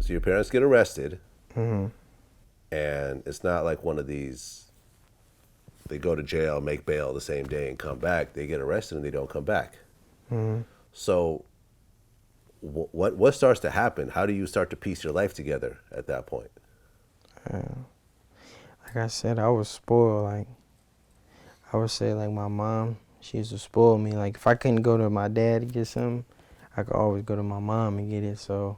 So your parents get arrested, Mm-hmm. and it's not like one of these. They go to jail, make bail the same day, and come back. They get arrested and they don't come back. Mm-hmm. So what starts to happen? How do you start to piece your life together at that point? Like I said, I was spoiled. Like I would say, like my mom, she used to spoil me. Like if I couldn't go to my dad to get something, I could always go to my mom and get it. So,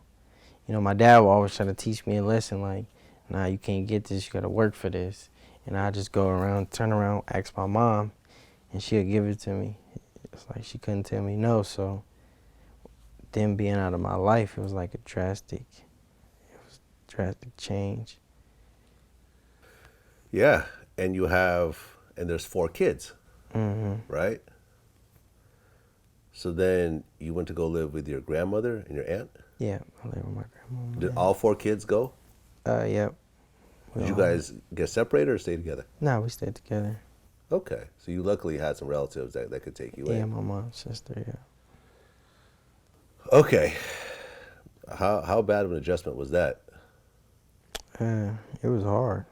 my dad would always try to teach me a lesson. Like, nah, you can't get this. You gotta work for this. And I just go around, turn around, ask my mom, and she'll give it to me. It's like she couldn't tell me no. So, them being out of my life, it was like a drastic change. Yeah, and there's 4 kids, Mm-hmm. right? So then you went to go live with your grandmother and your aunt? Yeah, I live with my grandma. Did all 4 kids go? Yep. Did you guys get separated or stay together? No, we stayed together. Okay, so you luckily had some relatives that could take you in. Yeah, my mom's sister, yeah. Okay, how bad of an adjustment was that? It was hard.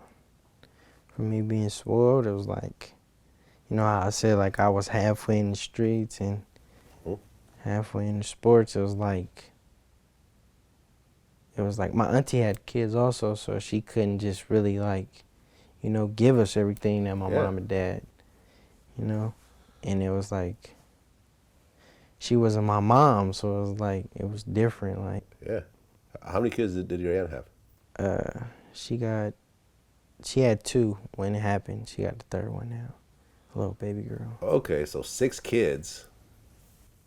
For me being spoiled, it was like, how I said, like, I was halfway in the streets and halfway in the sports. It was like my auntie had kids also, so she couldn't just really, like, give us everything that my mom and dad, And it was like, she wasn't my mom, so it was like, it was different. Like, Yeah. How many kids did your aunt have? she had 2 when it happened. She got the 3rd one now, a little baby girl. Okay, so 6 kids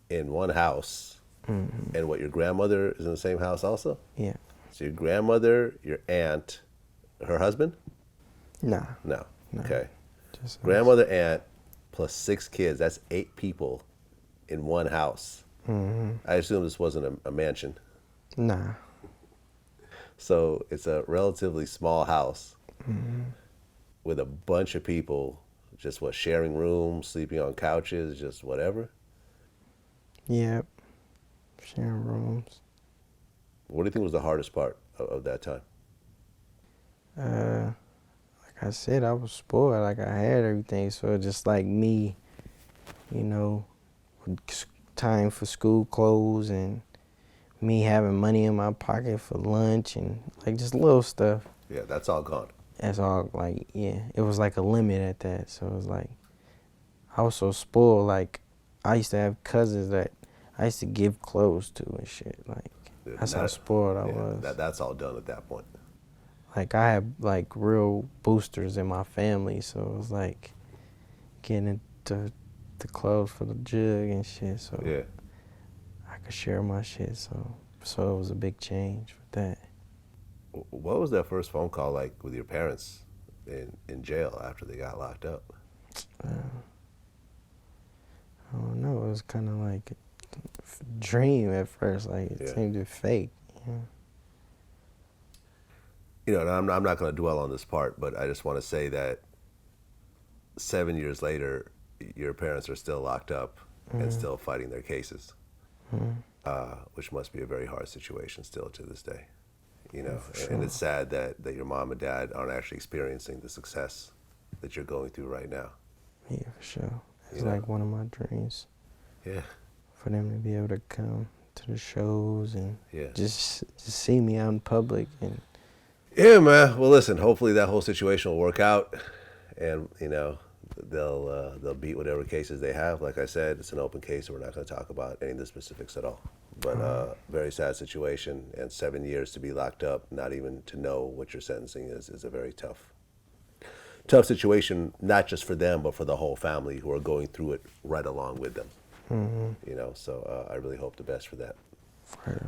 in one house. Mm-hmm. And what, your grandmother is in the same house also? Yeah. So your grandmother, your aunt, her husband? Nah. No. No. Okay. Just us. Grandmother, aunt, plus 6 kids. That's 8 people in one house. Mm-hmm. I assume this wasn't a mansion. Nah. So it's a relatively small house Mm-hmm. with a bunch of people, just sharing rooms, sleeping on couches, just whatever. Yep. Sharing rooms. What do you think was the hardest part of that time? Like I said, I was spoiled. Like I had everything, so just like me, time for school clothes and me having money in my pocket for lunch and like just little stuff. Yeah, that's all gone. That's all. Like, yeah, it was like a limit at that. So it was like I was so spoiled. Like I used to have cousins that I used to give clothes to and shit. Like that's how spoiled I was. That's all done at that point. Like I had like real boosters in my family, so it was like getting into the clothes for the jug and shit. So Yeah. I could share my shit. So it was a big change with that. What was that first phone call like with your parents in jail after they got locked up? I don't know. It was kind of like a dream at first. Like it seemed to be fake. And I'm not going to dwell on this part, but I just want to say that 7 years later, your parents are still locked up and still fighting their cases, which must be a very hard situation still to this day. Sure. And it's sad that your mom and dad aren't actually experiencing the success that you're going through right now. Yeah, for sure. It's like one of my dreams. Yeah. For them to be able to come to the shows and Yeah. just see me out in public and. Yeah, man. Well, listen. Hopefully that whole situation will work out, and they'll beat whatever cases they have. Like I said, it's an open case, so we're not going to talk about any of the specifics at all. But very sad situation, and 7 years to be locked up, not even to know what your sentencing is a very tough situation. Not just for them, but for the whole family who are going through it right along with them. Mm-hmm. So I really hope the best for that. Right.